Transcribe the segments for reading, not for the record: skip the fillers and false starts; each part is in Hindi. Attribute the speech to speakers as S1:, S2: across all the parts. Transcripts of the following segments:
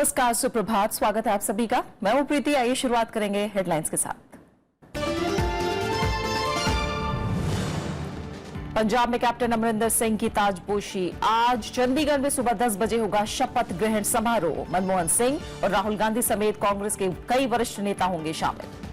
S1: नमस्कार, सुप्रभात। स्वागत है आप सभी का। मैं हूं प्रीति। आइए शुरुआत करेंगे हेडलाइंस के साथ। पंजाब में कैप्टन अमरिंदर सिंह की ताजपोशी। आज चंडीगढ़ में सुबह 10 बजे होगा शपथ ग्रहण समारोह। मनमोहन सिंह और राहुल गांधी समेत कांग्रेस के कई वरिष्ठ नेता होंगे शामिल।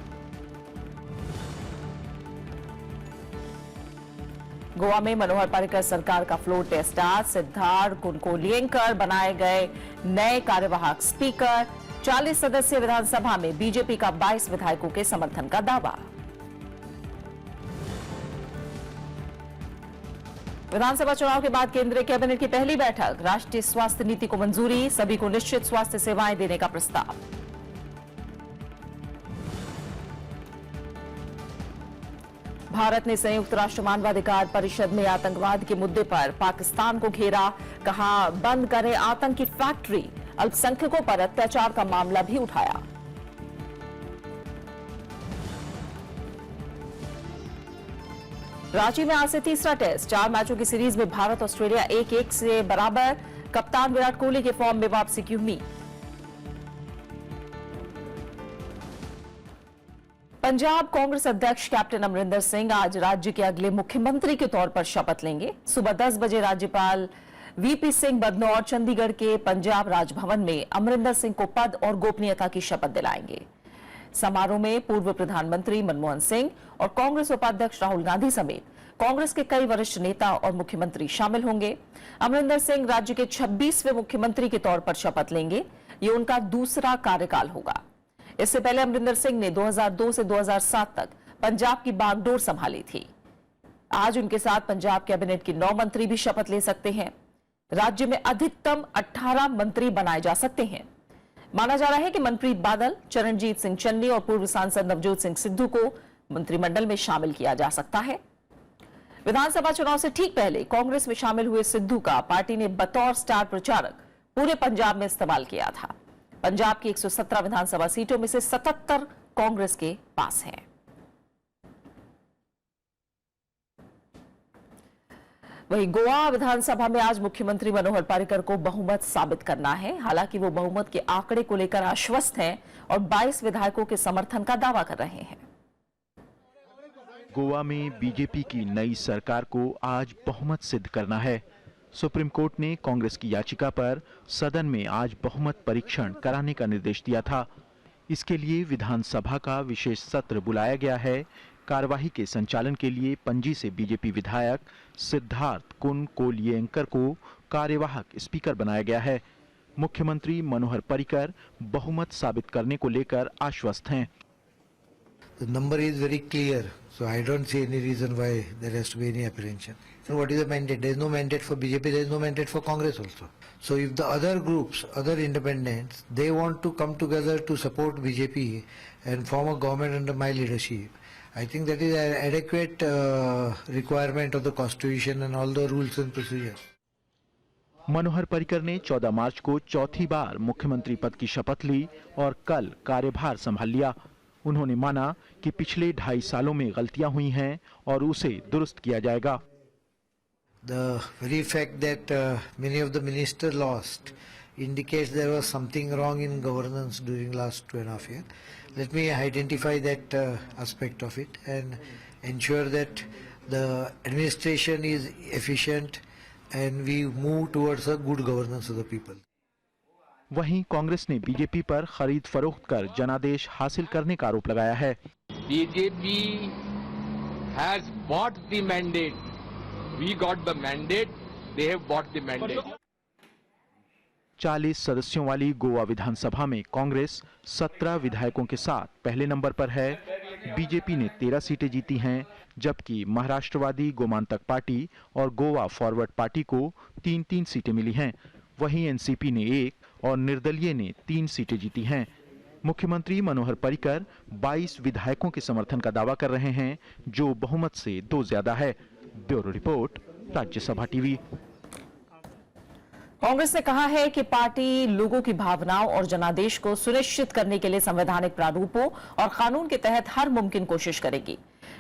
S1: गोवा में मनोहर पर्रिकर सरकार का फ्लोर टेस्ट आज। सिद्धार्थ कुनकोलियेंकर बनाए गए नए कार्यवाहक स्पीकर। 40 सदस्यीय विधानसभा में बीजेपी का 22 विधायकों के समर्थन का दावा। विधानसभा चुनाव के बाद केंद्रीय कैबिनेट की पहली बैठक। राष्ट्रीय स्वास्थ्य नीति को मंजूरी। सभी को निश्चित स्वास्थ्य सेवाएं देने का प्रस्ताव। भारत ने संयुक्त राष्ट्र मानवाधिकार परिषद में आतंकवाद के मुद्दे पर पाकिस्तान को घेरा। कहा, बंद करें आतंकी फैक्ट्री। अल्पसंख्यकों पर अत्याचार का मामला भी उठाया। रांची में आज से तीसरा टेस्ट। 4 मैचों की सीरीज में भारत ऑस्ट्रेलिया 1-1 से बराबर। कप्तान विराट कोहली के फॉर्म में वापसी की उम्मीद। पंजाब कांग्रेस अध्यक्ष कैप्टन अमरिंदर सिंह आज राज्य के अगले मुख्यमंत्री के तौर पर शपथ लेंगे। सुबह 10 बजे राज्यपाल वीपी सिंह बदनौर चंडीगढ़ के पंजाब राजभवन में अमरिंदर सिंह को पद और गोपनीयता की शपथ दिलाएंगे। समारोह में पूर्व प्रधानमंत्री मनमोहन सिंह और कांग्रेस उपाध्यक्ष राहुल गांधी समेत कांग्रेस के कई वरिष्ठ नेता और मुख्यमंत्री शामिल होंगे। अमरिंदर सिंह राज्य के 26वें मुख्यमंत्री के तौर पर शपथ लेंगे। ये उनका दूसरा कार्यकाल होगा। इससे पहले अमरिंदर सिंह ने 2002 से 2007 तक पंजाब की बागडोर संभाली थी। आज उनके साथ पंजाब कैबिनेट के 9 मंत्री भी शपथ ले सकते हैं। राज्य में अधिकतम 18 मंत्री बनाए जा सकते हैं। माना जा रहा है कि मनप्रीत बादल, चरणजीत सिंह चन्नी और पूर्व सांसद नवजोत सिंह सिद्धू को मंत्रिमंडल में शामिल किया जा सकता है। विधानसभा चुनाव से ठीक पहले कांग्रेस में शामिल हुए सिद्धू का पार्टी ने बतौर स्टार प्रचारक पूरे पंजाब में इस्तेमाल किया था। पंजाब की 117 विधानसभा सीटों में से 77 कांग्रेस के पास हैं। वहीं गोवा विधानसभा में आज मुख्यमंत्री मनोहर पर्रिकर को बहुमत साबित करना है। हालांकि वो बहुमत के आंकड़े को लेकर आश्वस्त हैं और 22 विधायकों के समर्थन का दावा कर रहे हैं।
S2: गोवा में बीजेपी की नई सरकार को आज बहुमत सिद्ध करना है। सुप्रीम कोर्ट ने कांग्रेस की याचिका पर सदन में आज बहुमत परीक्षण कराने का निर्देश दिया था। इसके लिए विधानसभा का विशेष सत्र बुलाया गया है। कार्यवाही के संचालन के लिए पणजी से बीजेपी विधायक सिद्धार्थ कुनकोलियेंकर को कार्यवाहक स्पीकर बनाया गया है। मुख्यमंत्री मनोहर पर्रिकर बहुमत साबित करने को लेकर आश्वस्त हैं।
S3: The number is very clear, so I don't see any reason why there has to be any apprehension. So what is the mandate? There is no mandate for BJP, there is no mandate for Congress also. So if the other groups, other independents, they want to come together to support BJP and form a government under my leadership, I think that is an adequate requirement of the Constitution and all the rules and procedures.
S2: Manohar Parrikar ने 14 मार्च को चौथी बार मुख्यमंत्री पद की शपथ ली और कल कार्यभार संभाल लिया। उन्होंने माना कि पिछले 2.5 सालों में गलतियां हुई हैं और उसे दुरुस्त किया जाएगा।
S3: The very fact that many of the ministers lost indicates there was something wrong in governance during last 2.5 years. Let me identify that aspect of it and ensure that the administration is efficient and we move towards a good governance of the people.
S2: वहीं कांग्रेस ने बीजेपी पर खरीद फरोख्त कर जनादेश हासिल करने का आरोप लगाया है।
S4: BJP has bought the mandate. We got the mandate. They have bought the mandate.
S2: 40 सदस्यों वाली गोवा विधानसभा में कांग्रेस 17 विधायकों के साथ पहले नंबर पर है। बीजेपी ने 13 सीटें जीती हैं, जबकि महाराष्ट्रवादी गोमांतक पार्टी और गोवा फॉरवर्ड पार्टी को 3-3 सीटें मिली हैं। वहीं एनसीपी ने 1 और निर्दलीय ने 3 सीटें जीती हैं। मुख्यमंत्री मनोहर पर्रिकर 22 विधायकों के समर्थन का दावा कर रहे हैं, जो बहुमत से 2 ज्यादा है। Bureau report, Rajya Sabha TV.
S1: Congress ने कहा है कि पार्टी लोगों की भावनाओं और जनादेश को सुनिश्चित करने के लिए संवैधानिक प्रारूपों और कानून के तहत हर मुमकिन कोशिश करेगी।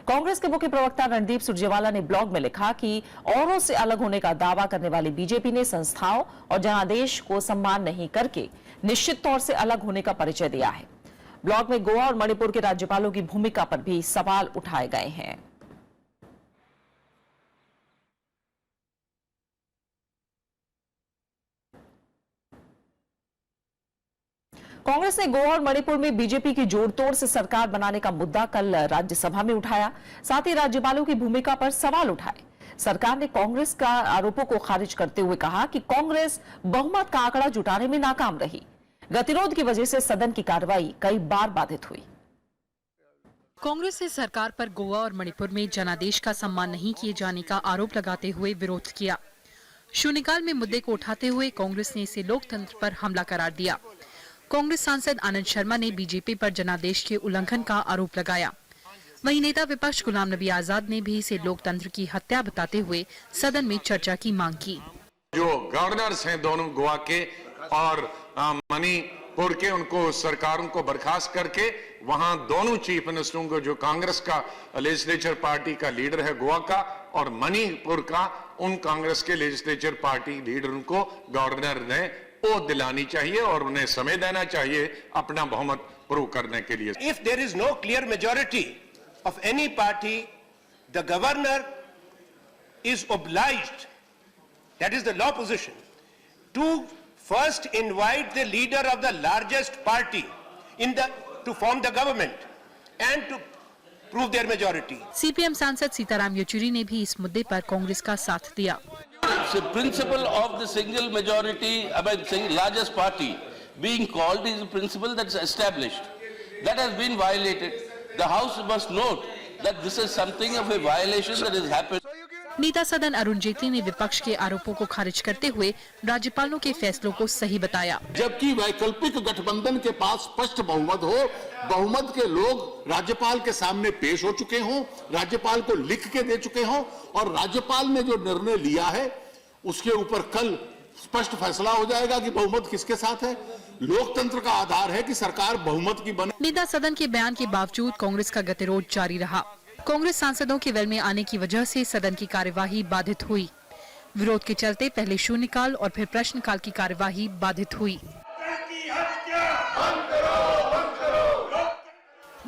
S1: कांग्रेस के मुख्य प्रवक्ता रणदीप सुरजेवाला ने ब्लॉग में लिखा कि औरों से अलग होने का दावा करने वाली बीजेपी ने संस्थाओं और जनादेश को सम्मान नहीं करके निश्चित तौर से अलग होने का परिचय दिया है। ब्लॉग में गोवा और मणिपुर के राज्यपालों की भूमिका पर भी सवाल उठाए गए हैं। कांग्रेस ने गोवा और मणिपुर में बीजेपी की जोड़तोड़ से सरकार बनाने का मुद्दा कल राज्यसभा में उठाया। साथ ही राज्यपालों की भूमिका पर सवाल उठाए। सरकार ने कांग्रेस का आरोपों को खारिज करते हुए कहा कि कांग्रेस बहुमत का आंकड़ा जुटाने में नाकाम रही। गतिरोध की वजह से सदन की कार्रवाई कई बार बाधित हुई।
S5: कांग्रेस ने सरकार पर गोवा और मणिपुर में जनादेश का सम्मान नहीं किए जाने का आरोप लगाते हुए विरोध किया। शून्यकाल में मुद्दे को उठाते हुए कांग्रेस ने इसे लोकतंत्र पर हमला करार दिया। कांग्रेस सांसद आनंद शर्मा ने बीजेपी पर जनादेश के उल्लंघन का आरोप लगाया। वहीं नेता विपक्ष गुलाम नबी आजाद ने भी इसे लोकतंत्र की हत्या बताते हुए सदन में चर्चा की मांग की।
S6: जो गवर्नर्स हैं दोनों गोवा के और मणिपुर के, उनको सरकारों को बर्खास्त करके वहां दोनों चीफ मिनिस्टरों को, जो कांग्रेस का लेजिस्लेचर पार्टी का लीडर है गोवा का और मणिपुर का, उन कांग्रेस के लेजिस्लेचर पार्टी लीडरों को गवर्नर ने वो दिलानी चाहिए और उन्हें समय देना चाहिए अपना बहुमत प्रूव करने के लिए।
S7: If there is no clear majority of any party, the governor is obliged, that is the law position, to first invite the leader of the largest party to form the government and to prove their majority.
S5: CPM सांसद सीताराम येचुरी ने भी इस मुद्दे पर कांग्रेस का साथ दिया।
S8: The principle of the single majority, largest party being called is a principle that's established. That has been violated. The House must note that this is something of a violation that has happened.
S5: नेता सदन अरुण जेटली ने विपक्ष के आरोपों को खारिज करते हुए राज्यपालों के फैसलों को सही बताया।
S9: जबकि वैकल्पिक गठबंधन के पास स्पष्ट बहुमत हो, बहुमत के लोग राज्यपाल के सामने पेश हो चुके हों, राज्यपाल को लिख के दे चुके हों और राज्यपाल ने जो निर्णय लिया है उसके ऊपर कल स्पष्ट फैसला हो जाएगा कि बहुमत किसके साथ है। लोकतंत्र का आधार है कि सरकार बहुमत की बने।
S5: नेता सदन के बयान के बावजूद कांग्रेस का गतिरोध जारी रहा। कांग्रेस सांसदों के वेल में आने की वजह से सदन की कार्यवाही बाधित हुई। विरोध के चलते पहले शून्यकाल और फिर प्रश्नकाल की कार्यवाही बाधित हुई।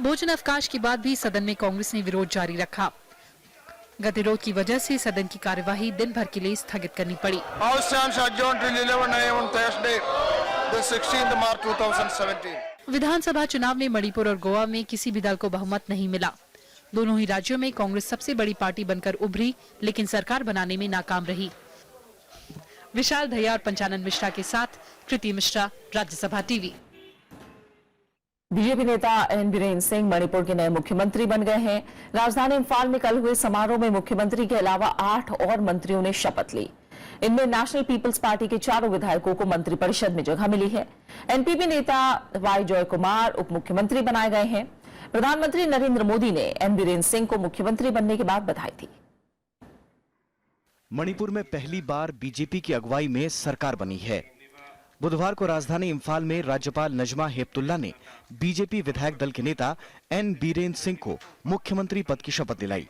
S5: भोजन अवकाश के बाद भी सदन में कांग्रेस ने विरोध जारी रखा। गतिरोध की वजह से सदन की कार्यवाही दिन भर के लिए स्थगित करनी पड़ी। विधानसभा चुनाव में मणिपुर और गोवा में किसी भी दल को बहुमत नहीं मिला। दोनों ही राज्यों में कांग्रेस सबसे बड़ी पार्टी बनकर उभरी, लेकिन सरकार बनाने में नाकाम रही। विशाल दहिया और पंचानन मिश्रा के साथ कृति मिश्रा, राज्यसभा टीवी।
S1: बीजेपी नेता एन बीरेन सिंह मणिपुर के नए मुख्यमंत्री बन गए हैं। राजधानी इम्फाल में कल हुए समारोह में मुख्यमंत्री के अलावा 8 और मंत्रियों ने शपथ ली। इनमें नेशनल पीपल्स पार्टी के 4 विधायकों को मंत्रिपरिषद में जगह मिली है। एनपीपी नेता वाई जॉय कुमार उप मुख्यमंत्री बनाए गए हैं। प्रधानमंत्री नरेंद्र मोदी ने एन बीरेन सिंह को मुख्यमंत्री बनने के बाद बधाई दी।
S10: मणिपुर में पहली बार बीजेपी की अगुवाई में सरकार बनी है। बुधवार को राजधानी इम्फाल में राज्यपाल नजमा हेपतुल्ला ने बीजेपी विधायक दल के नेता एन बीरेन सिंह को मुख्यमंत्री पद की शपथ दिलाई।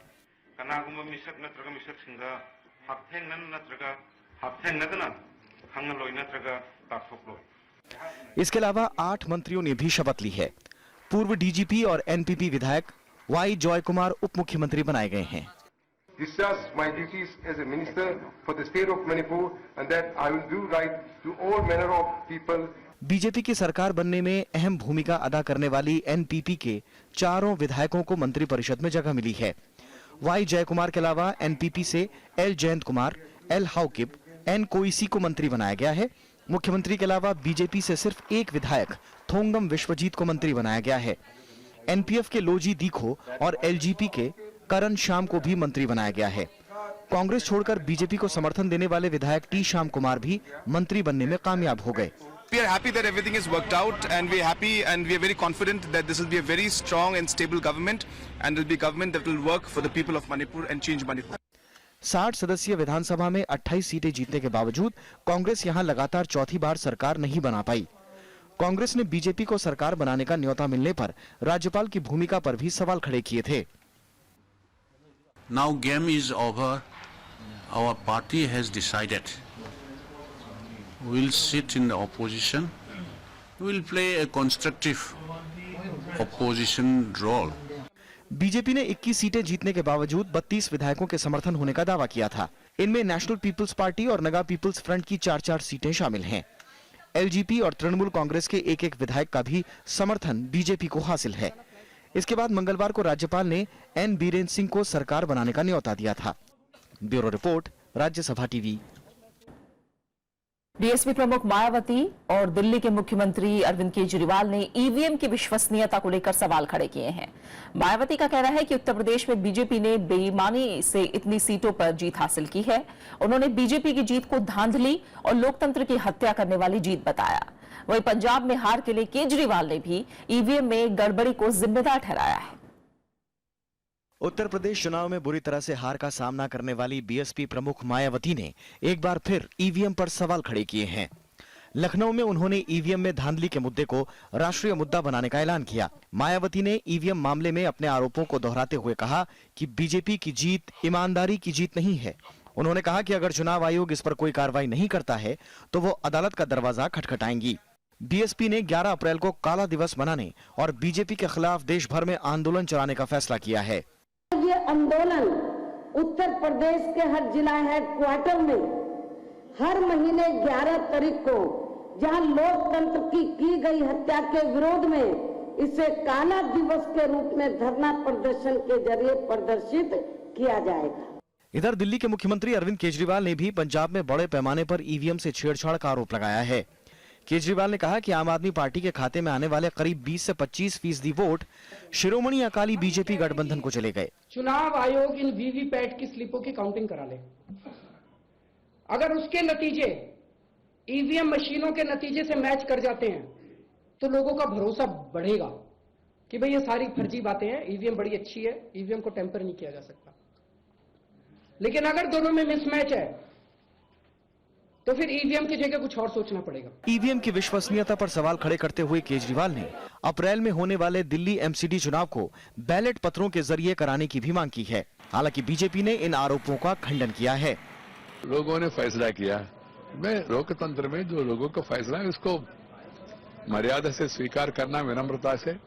S10: इसके अलावा 8 मंत्रियों ने भी शपथ ली है। पूर्व डीजीपी और एनपीपी विधायक वाई जॉय कुमार उप मुख्यमंत्री बनाए गए हैं।
S11: discharge my duties as a minister for the state of Manipur and that I will do right to all manner of people.
S10: BJP की सरकार बनने में अहम भूमिका अदा करने वाली एनपीपी के 4 विधायकों को मंत्रिपरिषद में जगह मिली है। वाई जय कुमार के अलावा एनपीपी से L Jayant Kumar, L Haokip, N Kayisii को मंत्री बनाया गया है। मुख्यमंत्री के अलावा बीजेपी से सिर्फ एक विधायक थोंगम विश्वजीत को मंत्री बनाया गया है। एनपीएफ के लोजी दीखो और एलजीपी के करण श्याम को भी मंत्री बनाया गया है। कांग्रेस छोड़कर बीजेपी को समर्थन देने वाले विधायक टी श्याम कुमार भी मंत्री बनने में कामयाब हो गए।
S12: We are happy that everything is worked out and we are happy and we are very confident that this will be a very strong and stable government and will be government that will work for the people of Manipur and change Manipur.
S10: 60 सदस्यीय विधानसभा में 28 सीटें जीतने के बावजूद कांग्रेस यहां लगातार चौथी बार सरकार नहीं बना पाई। कांग्रेस ने बीजेपी को सरकार बनाने का न्योता मिलने पर राज्यपाल की भूमिका पर भी सवाल खड़े किए थे।
S13: Now game is over. Our party has decided. We'll sit in the opposition. We'll play a constructive opposition role.
S10: BJP ने 21 सीटें जीतने के बावजूद 32 विधायकों के समर्थन होने का दावा किया था। इनमें नेशनल पीपल्स पार्टी और नगा पीपल्स फ्रंट की 4-4 सीटें शामिल हैं। एलजेपी और तृणमूल कांग्रेस के एक-एक विधायक का भी समर्थन बीजेपी को हासिल है। इसके बाद मंगलवार को राज्यपाल ने एन बीरेन सिंह को सरकार बनाने का न्योता दिया था। Bureau report, Rajya Sabha TV.
S1: BSP प्रमुख मायावती और दिल्ली के मुख्यमंत्री अरविंद केजरीवाल ने ईवीएम की विश्वसनीयता को लेकर सवाल खड़े किए हैं। मायावती का कहना है कि उत्तर प्रदेश में बीजेपी ने बेईमानी से इतनी सीटों पर जीत हासिल की है। उन्होंने बीजेपी की जीत को धांधली और लोकतंत्र की हत्या करने वाली जीत बताया। वहीं पंजाब में हार के लिए केजरीवाल ने भी ईवीएम में गड़बड़ी को जिम्मेदार ठहराया है।
S10: उत्तर प्रदेश चुनाव में बुरी तरह से हार का सामना करने वाली बीएसपी प्रमुख मायावती ने एक बार फिर ईवीएम पर सवाल खड़े किए हैं। लखनऊ में उन्होंने ईवीएम में धांधली के मुद्दे को राष्ट्रीय मुद्दा बनाने का ऐलान किया। मायावती ने ईवीएम मामले में अपने आरोपों को दोहराते हुए कहा कि बीजेपी की जीत ईमानदारी की जीत नहीं है। उन्होंने कहा कि अगर चुनाव आयोग इस पर कोई कार्रवाई नहीं करता है तो वो अदालत का दरवाजा खटखटाएंगी। बीएसपी ने 11 अप्रैल को काला दिवस मनाने और बीजेपी के खिलाफ देश भर में आंदोलन चलाने का फैसला किया है।
S14: ये आंदोलन उत्तर प्रदेश के हर जिला हेडक्वार्टर में हर महीने 11 तारीख को जहां लोकतंत्र की गई हत्या के विरोध में इसे काला दिवस के रूप में धरना प्रदर्शन के जरिए प्रदर्शित किया जाएगा।
S10: इधर दिल्ली के मुख्यमंत्री अरविंद केजरीवाल ने भी पंजाब में बड़े पैमाने पर ईवीएम से छेड़छाड़ का आरोप लगाया है। केजरीवाल ने कहा कि आम आदमी पार्टी के खाते में आने वाले करीब 20 से 25% वोट शिरोमणि अकाली बीजेपी गठबंधन को चले गए।
S15: चुनाव आयोग इन वीवीपैट की स्लिपों की काउंटिंग करा ले। अगर उसके नतीजे ईवीएम मशीनों के नतीजे से मैच कर जाते हैं तो लोगों का भरोसा बढ़ेगा कि भाई ये सारी फर्जी बातें हैं, ईवीएम बड़ी अच्छी है, ईवीएम को टेम्पर नहीं किया जा सकता। लेकिन अगर दोनों में मिसमैच है तो फिर ईवीएम की जगह कुछ और सोचना पड़ेगा।
S10: ईवीएम की विश्वसनीयता पर सवाल खड़े करते हुए केजरीवाल ने अप्रैल में होने वाले दिल्ली एमसीडी चुनाव को बैलेट पत्रों के जरिए कराने की भी मांग की है। हालांकि बीजेपी ने इन आरोपों का खंडन किया है।
S6: लोगों ने फैसला किया, मैं लोकतंत्र में जो लोगों का फैसला है उसको मर्यादा से स्वीकार करना, विनम्रता से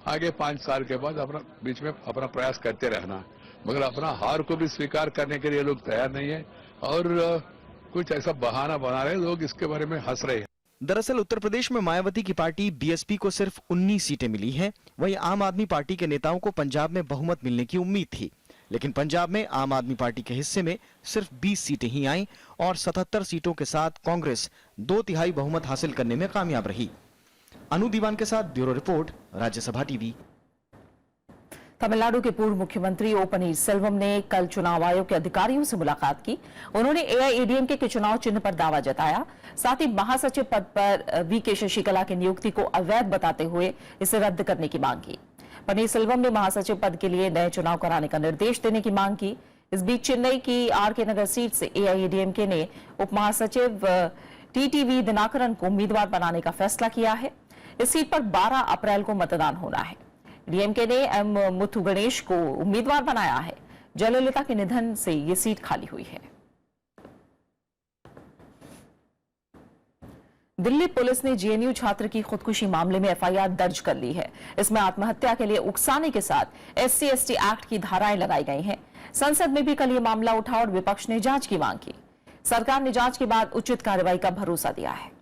S6: आगे 5 साल के बाद अपना बीच में अपना प्रयास करते रहना, मगर अपना हार को भी स्वीकार करने के लिए लोग तैयार नहीं है और कुछ ऐसा बहाना बना रहे लोग, इसके बारे में हंस रहे हैं।
S10: दरअसल उत्तर प्रदेश में मायावती की पार्टी बीएसपी को सिर्फ 19 सीटें मिली हैं। वहीं आम आदमी पार्टी के नेताओं को पंजाब में बहुमत मिलने की उम्मीद थी, लेकिन पंजाब में आम आदमी पार्टी के हिस्से में सिर्फ 20 सीटें ही आईं और 77 सीटों के साथ कांग्रेस 2/3 बहुमत हासिल करने में कामयाब रही। अनु दीवान के साथ bureau report, Rajya Sabha TV.
S1: Tamil Nadu के पूर्व मुख्यमंत्री ओ पनीरसेल्वम ने कल चुनाव आयोग के अधिकारियों से मुलाकात की। उन्होंने एआईएडीएमके के चुनाव चिन्ह पर दावा जताया। साथ ही महासचिव पद पर वी.के. शशिकला की नियुक्ति को अवैध बताते हुए इसे रद्द करने की मांग की। पनीरसेल्वम ने महासचिव पद के लिए नए चुनाव कराने का निर्देश देने की मांग की। इस बीच चेन्नई की आर.के. नगर सीट से एआईएडीएमके ने उप महासचिव टीटीवी दिनाकरन को उम्मीदवार बनाने का फैसला किया है। इस सीट पर 12 अप्रैल को मतदान होना है। डीएमके ने एम मुथु गणेश को उम्मीदवार बनाया है। जयललिता के निधन से ये सीट खाली हुई है। दिल्ली पुलिस ने जेएनयू छात्र की खुदकुशी मामले में एफआईआर दर्ज कर ली है। इसमें आत्महत्या के लिए उकसाने के साथ SC/ST एक्ट की धाराएं लगाई गई हैं। संसद में भी कल ये मामला उठा और विपक्ष ने जांच की मांग की। सरकार ने जांच के बाद उचित कार्रवाई का भरोसा दिया है।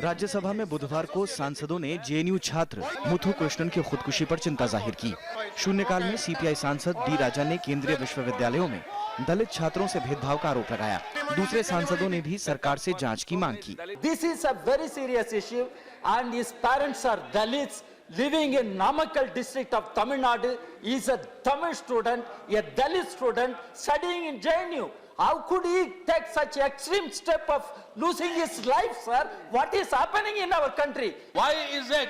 S10: राज्यसभा में बुधवार को सांसदों ने जेएनयू छात्र मुथु कृष्णन की खुदकुशी पर चिंता जाहिर की। शून्यकाल में सीपीआई सांसद डी राजा ने केंद्रीय विश्वविद्यालयों में दलित छात्रों से भेदभाव का आरोप लगाया। दूसरे सांसदों ने भी सरकार से जांच की मांग की।
S16: This is a very serious issue and his parents are Dalits living in Namakkal district of Tamil Nadu. He is a Tamil student, a Dalit student studying in JNU. How could he take such extreme step of losing his life, sir? What is happening in our country?
S8: Why is it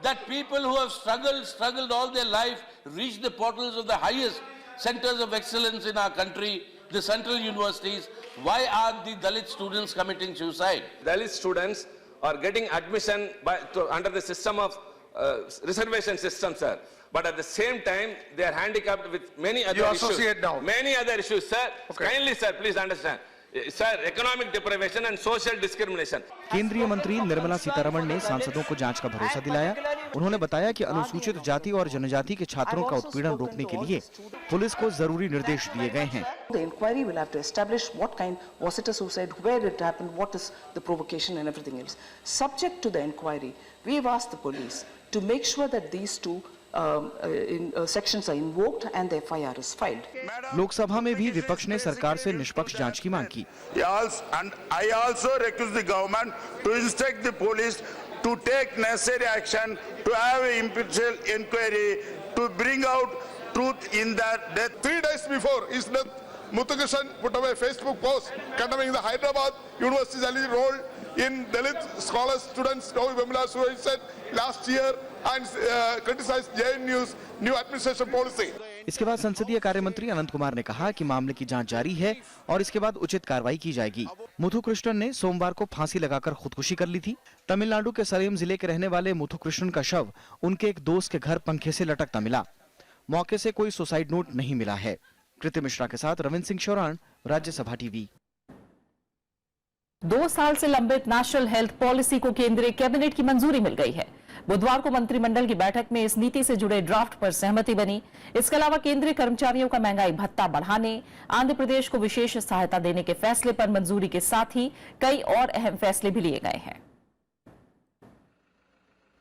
S8: that people who have struggled all their life, reach the portals of the highest, centers of excellence in our country, the central universities. Why are the Dalit students committing suicide?
S4: Dalit students are getting admission under the system of reservation system, sir. But at the same time, they are handicapped with many other issues. Many other issues, sir. Okay. Kindly, sir, please understand. Sir, economic deprivation and social discrimination.
S10: केंद्रीय मंत्री निर्मला सीतारमण ने सांसदों को जांच का भरोसा दिलाया। उन्होंने बताया कि अनुसूचित जाति और जनजाति के छात्रों का उत्पीड़न रोकने के लिए पुलिस को जरूरी निर्देश दिए गए हैं।
S17: The inquiry will have to establish what kind, was it a suicide, where it happened, what is the provocation and everything else. Subject to the inquiry, we have asked the police to make sure that these two sections are invoked and the FIR is filed.
S10: Lok Sabha में भी विपक्ष ने सरकार से निष्पक्ष जांच की मांग की।
S18: And I also request the government to instruct the police to take necessary action to have an impartial inquiry to bring out truth in that death.
S19: 3 days before his death, Muthukrishnan put away a Facebook post condemning the Hyderabad University's alleged role in Dalit scholars, students, suicide last year and criticized JNU's new administration policy.
S10: इसके बाद संसदीय कार्य मंत्री अनंत कुमार ने कहा कि मामले की जांच जारी है और इसके बाद उचित कार्रवाई की जाएगी। मुथुकृष्णन ने सोमवार को फांसी लगाकर खुदकुशी कर ली थी। तमिलनाडु के सलेम जिले के रहने वाले मुथुकृष्णन का शव उनके एक दोस्त के घर पंखे से लटकता मिला। मौके से कोई सुसाइड नोट नहीं मिला है। कृति मिश्रा के साथ रविंद्र सिंह शौरान, राज्यसभा टीवी।
S1: 2 साल से लंबित नेशनल हेल्थ पॉलिसी को केंद्रीय कैबिनेट की मंजूरी मिल गई है। बुधवार को मंत्रिमंडल की बैठक में इस नीति से जुड़े ड्राफ्ट पर सहमति बनी। इसके अलावा केंद्रीय कर्मचारियों का महंगाई भत्ता बढ़ाने, आंध्र प्रदेश को विशेष सहायता देने के फैसले पर मंजूरी के साथ ही कई और अहम फैसले भी लिए गए हैं।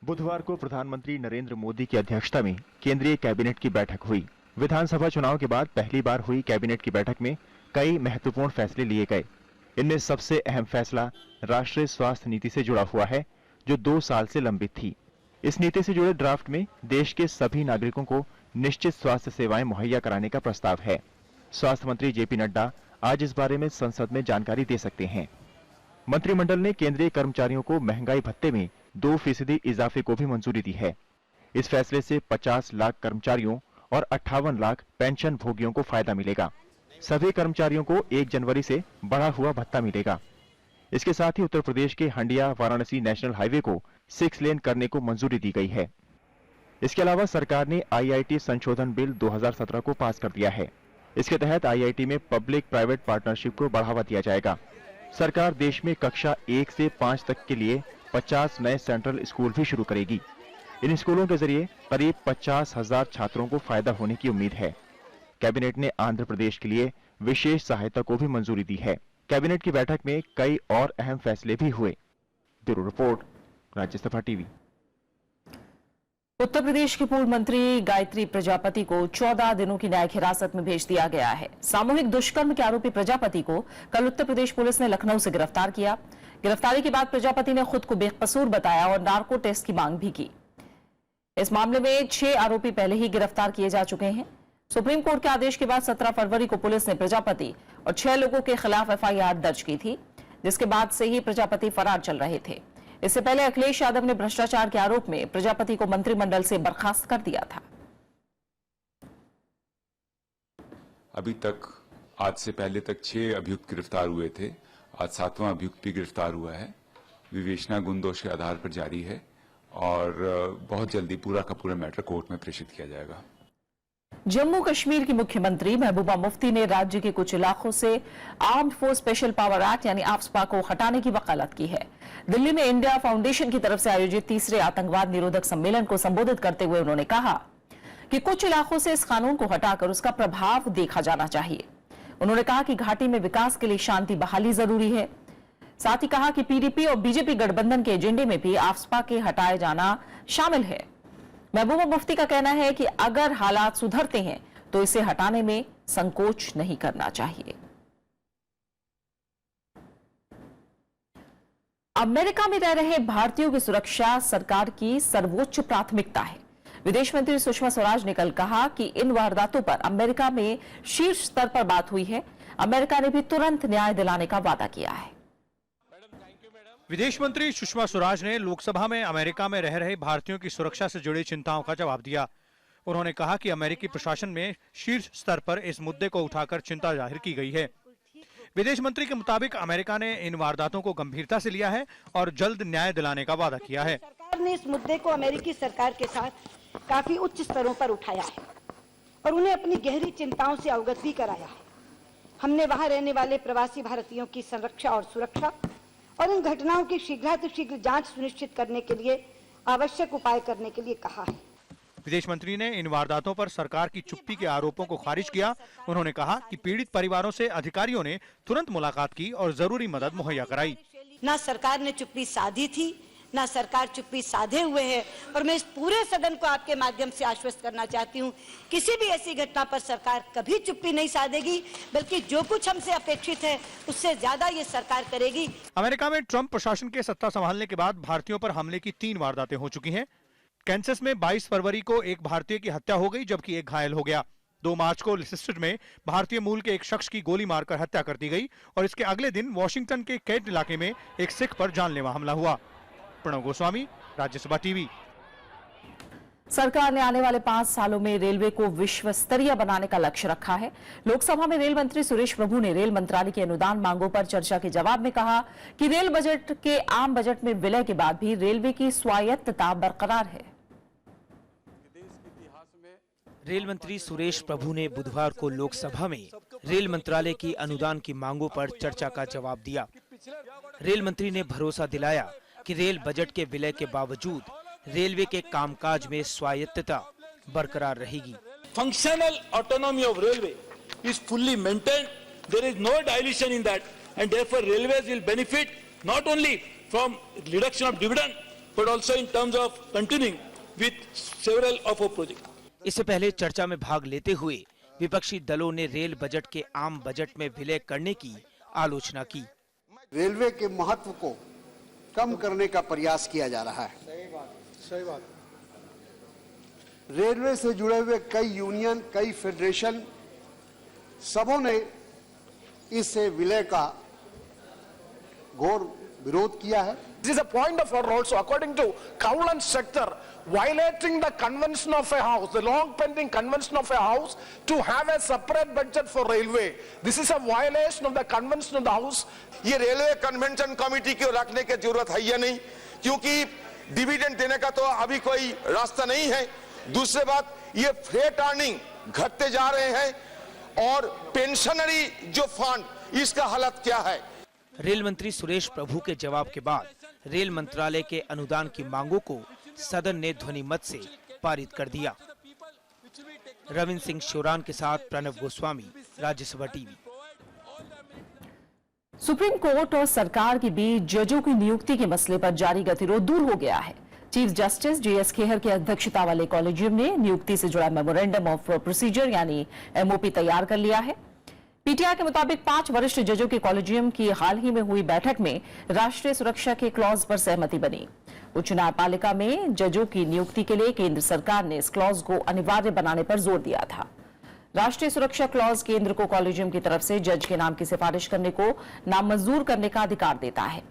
S2: बुधवार को प्रधानमंत्री नरेंद्र मोदी की अध्यक्षता में केंद्रीय कैबिनेट की बैठक हुई। विधानसभा चुनाव के बाद पहली बार हुई कैबिनेट की बैठक में कई महत्वपूर्ण फैसले लिए गए। इनमें सबसे अहम फैसला राष्ट्रीय स्वास्थ्य नीति से जुड़ा हुआ है, जो 2 साल से लंबित थी। इस नीति से जुड़े ड्राफ्ट में देश के सभी नागरिकों को निश्चित स्वास्थ्य सेवाएं मुहैया कराने का प्रस्ताव है। स्वास्थ्य मंत्री जेपी नड्डा आज इस बारे में संसद में जानकारी दे सकते हैं। मंत्रिमंडल ने केंद्रीय कर्मचारियों को महंगाई भत्ते में 2% इजाफे को भी मंजूरी दी है। इस फैसले से 50 लाख कर्मचारियों और 58 लाख पेंशन भोगियों को फायदा मिलेगा। सभी कर्मचारियों को 1 जनवरी से बढ़ा हुआ भत्ता मिलेगा। इसके साथ ही उत्तर प्रदेश के हंडिया वाराणसी नेशनल हाईवे को 6 लेन करने को मंजूरी दी गई है। इसके अलावा सरकार ने आईआईटी संशोधन बिल 2017 को पास कर दिया है। इसके तहत आईआईटी में पब्लिक प्राइवेट पार्टनरशिप को बढ़ावा दिया जाएगा। सरकार देश में कक्षा 1 से 5 तक के लिए 50 नए सेंट्रल स्कूल भी शुरू करेगी। इन स्कूलों के जरिए करीब 50,000 छात्रों को फायदा होने की उम्मीद है। कैबिनेट ने आंध्र प्रदेश के लिए विशेष सहायता को भी मंजूरी दी है। कैबिनेट की बैठक में कई और अहम फैसले भी हुए। Bureau report, Rajya Sabha TV.
S1: Uttar Pradesh की पूर्व मंत्री गायत्री प्रजापति को 14 दिनों की न्यायिक हिरासत में भेज दिया गया है। सामूहिक दुष्कर्म के आरोपी प्रजापति को कल उत्तर प्रदेश पुलिस ने लखनऊ से गिरफ्तार किया। गिरफ्तारी के बाद प्रजापति ने खुद को बेकसूर बताया और नार्को टेस्ट की मांग भी की। इस मामले में 6 आरोपी पहले ही गिरफ्तार किए जा चुके हैं। सुप्रीम कोर्ट के आदेश के बाद 17 फरवरी को पुलिस ने प्रजापति और 6 लोगों के खिलाफ एफआईआर दर्ज की थी, जिसके बाद से ही प्रजापति फरार चल रहे थे। इससे पहले अखिलेश यादव ने भ्रष्टाचार के आरोप में प्रजापति को मंत्रिमंडल से बर्खास्त कर दिया था।
S20: अभी तक आज से पहले तक 6 अभियुक्त गिरफ्तार हुए थे। आज 7वां अभियुक्त भी गिरफ्तार हुआ है। विवेचना गुणदोष के आधार पर जारी है और बहुत जल्दी पूरा का पूरा मैटर कोर्ट में प्रेषित किया जाएगा।
S1: जम्मू कश्मीर की मुख्यमंत्री महबूबा मुफ्ती ने राज्य के कुछ इलाकों से armed force special power act यानी आफ्स्पा को हटाने की वकालत की है। दिल्ली में इंडिया फाउंडेशन की तरफ से आयोजित 3रे आतंकवाद निरोधक सम्मेलन को संबोधित करते हुए उन्होंने कहा कि कुछ इलाकों से इस कानून को हटाकर उसका प्रभाव देखा जाना चाहिए। उन्होंने कहा कि घाटी में विकास के लिए शांति बहाली जरूरी है। साथ ही कहा कि पीडीपी और बीजेपी गठबंधन के एजेंडे में भी आफ्स्पा के हटाए जाना शामिल है। महबूबा मुफ्ती का कहना है कि अगर हालात सुधरते हैं तो इसे हटाने में संकोच नहीं करना चाहिए। अमेरिका में रह रहे भारतीयों की सुरक्षा सरकार की सर्वोच्च प्राथमिकता है। विदेश मंत्री सुषमा स्वराज ने कल कहा कि इन वारदातों पर अमेरिका में शीर्ष स्तर पर बात हुई है। अमेरिका ने भी तुरंत न्याय दिलाने का वादा किया है।
S21: विदेश मंत्री सुषमा स्वराज ने लोकसभा में अमेरिका में रह रहे भारतीयों की सुरक्षा से जुड़ी चिंताओं का जवाब दिया। उन्होंने कहा कि अमेरिकी प्रशासन में शीर्ष स्तर पर इस मुद्दे को उठाकर चिंता जाहिर की गई है। विदेश मंत्री के मुताबिक अमेरिका ने इन वारदातों को गंभीरता से लिया है और जल्द न्याय दिलाने का वादा किया है।
S22: सरकार ने इस मुद्दे को अमेरिकी सरकार के साथ काफी उच्च स्तरों पर उठाया है और उन्हें अपनी गहरी चिंताओं से अवगत भी कराया है। हमने वहां रहने वाले प्रवासी भारतीयों की संरक्षा और सुरक्षा और इन घटनाओं की शीघ्र जांच सुनिश्चित करने के लिए आवश्यक उपाय करने के लिए कहा है।
S21: विदेश मंत्री ने इन वारदातों पर सरकार की चुप्पी के आरोपों को खारिज किया। उन्होंने कहा कि पीड़ित परिवारों से अधिकारियों ने तुरंत मुलाकात की और जरूरी मदद मुहैया कराई।
S22: ना सरकार ने चुप्पी साधी थी, ना सरकार चुप्पी साधे हुए है। और मैं इस पूरे सदन को आपके माध्यम से आश्वस्त करना चाहती हूँ, किसी भी ऐसी घटना पर सरकार कभी चुप्पी नहीं साधेगी, बल्कि जो कुछ हमसे अपेक्षित है उससे ज्यादा ये सरकार करेगी।
S21: अमेरिका में ट्रंप प्रशासन के सत्ता संभालने के बाद भारतीयों पर हमले की 3 वारदातें हो चुकी हैं। कैंसस में 22 फरवरी को एक भारतीय की हत्या हो गई, जबकि एक घायल हो गया। 2 मार्च को लिसेस्टर में भारतीय मूल के एक शख्स की गोली मारकर हत्या कर दी गई और इसके अगले दिन वॉशिंगटन के कैंट इलाके में एक सिख पर जानलेवा हमला हुआ। प्रणव गोस्वामी, राज्यसभा टीवी।
S1: सरकार ने आने वाले 5 सालों में रेलवे को विश्व स्तरीय बनाने का लक्ष्य रखा है। लोकसभा में रेल मंत्री सुरेश प्रभु ने रेल मंत्रालय की अनुदान मांगों पर चर्चा के जवाब में कहा कि रेल बजट के आम बजट में विलय के बाद भी रेलवे की स्वायत्तता बरकरार है।
S23: रेल मंत्री सुरेश प्रभु ने बुधवार को लोकसभा में रेल मंत्रालय की अनुदान की मांगों पर चर्चा का जवाब दिया। रेल मंत्री ने भरोसा दिलाया कि रेल बजट के विलय के बावजूद रेलवे के कामकाज में स्वायत्तता बरकरार रहेगी।
S24: Functional autonomy of railway is fully maintained, there is no dilution in that and therefore railways will benefit not only from reduction of dividend but also in terms of continuing with several of our project.
S23: इससे पहले चर्चा में भाग लेते हुए विपक्षी दलों ने रेल बजट के आम बजट में विलय करने की आलोचना की।
S25: रेलवे के महत्व को कम करने का प्रयास किया जा रहा है। सही बात। रेलवे से जुड़े हुए कई यूनियन, कई फेडरेशन, सबों ने इस विलय का घोर विरोध किया है।
S26: This is a point of order also, according to Cowland sector, violating the convention of a house, the long pending convention of a house, to have a separate budget for railway. This is a violation of the convention of the house.
S4: ये रेलवे कन्वेंशन कमेटी को रखने की जरूरत है या नहीं, क्योंकि डिविडेंड देने का तो अभी कोई रास्ता नहीं है। दूसरी बात, ये फ्रेट अर्निंग घटते जा रहे हैं और पेंशनरी जो फंड, इसका हालत क्या है।
S23: रेल मंत्री सुरेश प्रभु के जवाब के बाद रेल मंत्रालय के अनुदान की मांगों को सदन ने ध्वनि मत से पारित कर दिया। रविंद्र सिंह शोरान के साथ Pranav Goswami, Rajya Sabha TV.
S1: Supreme court और सरकार के बीच जजों की नियुक्ति के मसले पर जारी गतिरोध दूर हो गया है। चीफ जस्टिस जीएस खेहर की अध्यक्षता वाले कॉलेजियम ने नियुक्ति से जुड़ा मेमोरेंडम ऑफ प्रोसीजर यानी एमओपी तैयार कर लिया है। पीटीआई के मुताबिक 5 वरिष्ठ जजों के कॉलेजियम की हाल ही में हुई बैठक में राष्ट्रीय सुरक्षा के क्लॉज पर सहमति बनी। उच्च न्यायपालिका में जजों की नियुक्ति के लिए केंद्र सरकार ने इस क्लॉज को अनिवार्य बनाने पर जोर दिया था। राष्ट्रीय सुरक्षा क्लॉज केंद्र को कॉलेजियम की तरफ से जज के नाम की सिफारिश करने को नामंजूर करने का अधिकार देता है।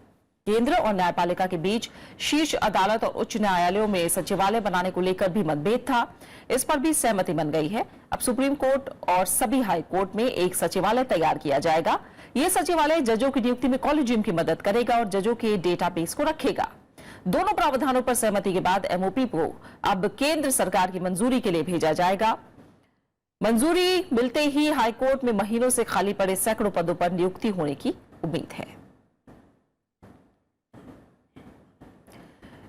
S1: केंद्र और न्यायपालिका के बीच शीर्ष अदालत और उच्च न्यायालयों में सचिवालय बनाने को लेकर भी मतभेद था। इस पर भी सहमति बन गई है। अब सुप्रीम कोर्ट और सभी हाई कोर्ट में एक सचिवालय तैयार किया जाएगा। यह सचिवालय जजों की नियुक्ति में कॉलेजियम की मदद करेगा और जजों के डेटाबेस को रखेगा। दोनों प्रावधानों पर सहमति के बाद एमओपी को अब केंद्र सरकार की मंजूरी के लिए भेजा जाएगा। मंजूरी मिलते ही हाईकोर्ट में महीनों से खाली पड़े सैकड़ों पदों पर नियुक्ति होने की उम्मीद है।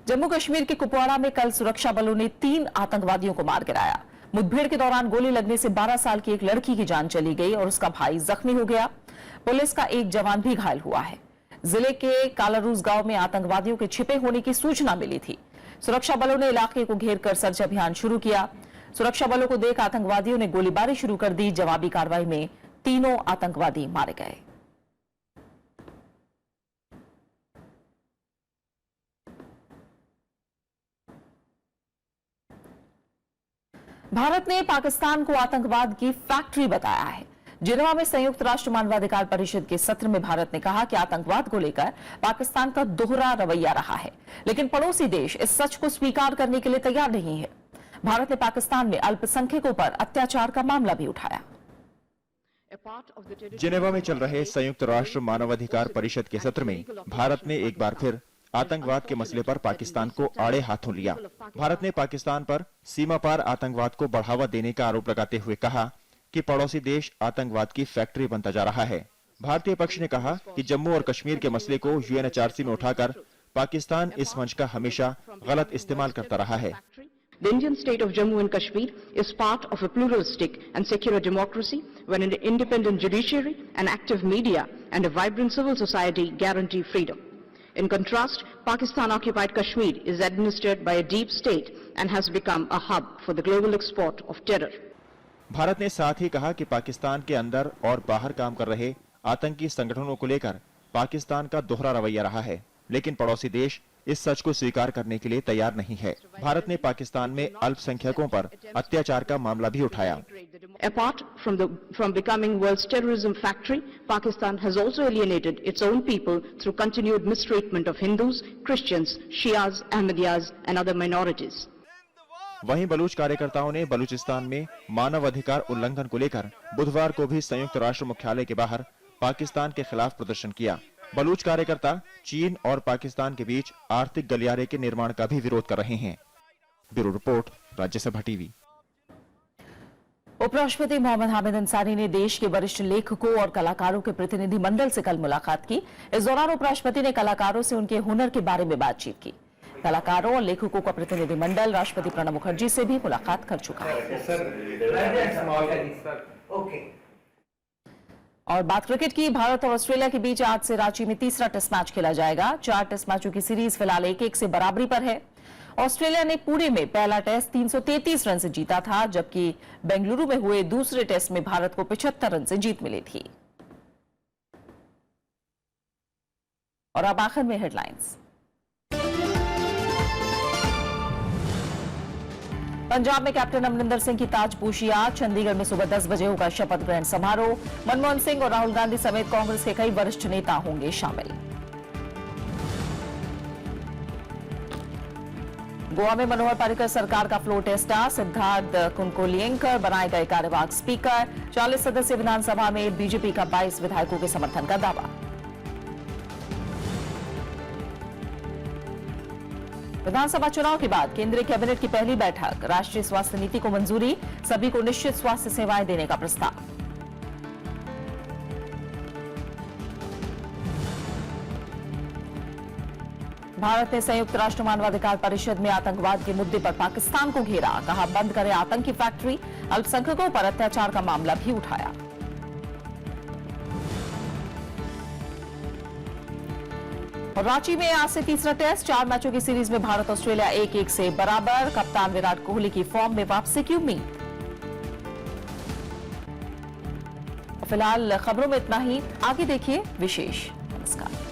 S1: जम्मू कश्मीर के कुपवाड़ा में कल सुरक्षा बलों ने 3 आतंकवादियों को मार गिराया। मुठभेड़ के दौरान गोली लगने से 12 साल की एक लड़की की जान चली गई और उसका भाई जख्मी हो गया। पुलिस का एक जवान भी घायल हुआ है। जिले के कालारूस गांव में आतंकवादियों के छिपे होने की सूचना मिली थी। सुरक्षा बलों ने इलाके को घेर कर सर्च अभियान शुरू किया। सुरक्षा बलों को देख आतंकवादियों ने गोलीबारी शुरू कर दी। जवाबी कार्रवाई में 3 आतंकवादी मारे गए। भारत ने पाकिस्तान को आतंकवाद की फैक्ट्री बताया है। जिनेवा में संयुक्त राष्ट्र मानवाधिकार परिषद के सत्र में भारत ने कहा कि आतंकवाद को लेकर पाकिस्तान का दोहरा रवैया रहा है, लेकिन पड़ोसी देश इस सच को स्वीकार करने के लिए तैयार नहीं है। भारत ने पाकिस्तान में अल्पसंख्यकों पर अत्याचार का मामला भी उठाया।
S3: जिनेवा में चल रहे संयुक्त राष्ट्र मानवाधिकार परिषद के सत्र में भारत ने एक बार फिर आतंकवाद के मसले पर पाकिस्तान को आड़े हाथों लिया। भारत ने पाकिस्तान पर सीमा पार आतंकवाद को बढ़ावा देने का आरोप लगाते हुए कहा कि पड़ोसी देश आतंकवाद की फैक्ट्री बनता जा रहा है। भारतीय पक्ष ने कहा कि जम्मू और कश्मीर के मसले को यूएनएचआरसी में उठाकर पाकिस्तान इस मंच का हमेशा गलत इस्तेमाल करता रहा है।
S5: The Indian state of Jammu and Kashmir is part of a pluralistic and secular democracy where an independent judiciary, an active media and a vibrant civil society guarantee freedom. In contrast, Pakistan-occupied Kashmir is administered by a deep state and has become a hub for the global export of terror.
S3: Bharat ने साथ ही कहा कि पाकिस्तान के अंदर और बाहर काम कर रहे आतंकी संगठनों को लेकर पाकिस्तान का दोहरा रवैया रहा है, लेकिन पड़ोसी देश इस सच को स्वीकार करने के लिए तैयार नहीं है। भारत ने पाकिस्तान में अल्पसंख्यकों पर अत्याचार का मामला भी उठाया।
S5: Apart from becoming world's terrorism factory, Pakistan has also alienated its own people through continued mistreatment of Hindus, Christians, Shias, Ahmadiyas and other minorities.
S3: वहीं बलूच कार्यकर्ताओं ने बलूचिस्तान में मानव अधिकार उल्लंघन को लेकर बुधवार को भी संयुक्त राष्ट्र मुख्यालय के बाहर पाकिस्तान के खिलाफ प्रदर्शन किया। बलूच कार्यकर्ता चीन और पाकिस्तान के बीच आर्थिक गलियारे के निर्माण का भी विरोध कर रहे हैं। Bureau report, Rajya Sabha TV.
S1: उपराष्ट्रपति मोहम्मद हामिद अंसारी ने देश के वरिष्ठ लेखकों और कलाकारों के प्रतिनिधि मंडल से कल मुलाकात की। इस दौरान उपराष्ट्रपति ने कलाकारों से उनके हुनर के बारे में बातचीत की। कलाकारों और लेखकों का प्रतिनिधि मंडल राष्ट्रपति प्रणब मुखर्जी से भी मुलाकात कर चुका है। और बात क्रिकेट की, भारत और ऑस्ट्रेलिया के बीच आज से रांची में तीसरा टेस्ट मैच खेला जाएगा। 4 टेस्ट मैचों की सीरीज फिलहाल 1-1 से बराबरी पर है। ऑस्ट्रेलिया ने पुणे में पहला टेस्ट 333 रन से जीता था, जबकि बेंगलुरु में हुए दूसरे टेस्ट में भारत को 75 रन से जीत मिली थी। और अब आखिर में हेडलाइंस। पंजाब में कैप्टन अमरिंदर सिंह की ताजपोशी आज। चंडीगढ़ में सुबह 10 बजे होगा शपथ ग्रहण समारोह। मनमोहन सिंह और राहुल गांधी समेत कांग्रेस के कई वरिष्ठ नेता होंगे शामिल। गोवा में मनोहर पर्रिकर सरकार का फ्लोर टेस्टा। सिद्धार्थ कुनकोलियंकर बनाए गए कार्यवाहक स्पीकर। 40 सदस्यीय विधानसभा में बीजेपी का 22 विधायकों के समर्थन का दावा। विधानसभा चुनाव के बाद केंद्रीय कैबिनेट की पहली बैठक। राष्ट्रीय स्वास्थ्य नीति को मंजूरी, सभी को निश्चित स्वास्थ्य सेवाएं देने का प्रस्ताव। भारत ने संयुक्त राष्ट्र मानवाधिकार परिषद में आतंकवाद के मुद्दे पर पाकिस्तान को घेरा। कहा बंद करे आतंकी फैक्ट्री। अल्पसंख्यकों पर अत्याचार का मामला भी उठाया। और रांची में आज से तीसरा टेस्ट। 4 मैचों की सीरीज में भारत ऑस्ट्रेलिया 1-1 से बराबर। कप्तान विराट कोहली की फॉर्म में वापसी की उम्मीद। फिलहाल खबरों में इतना ही, आगे देखिए विशेष। नमस्कार।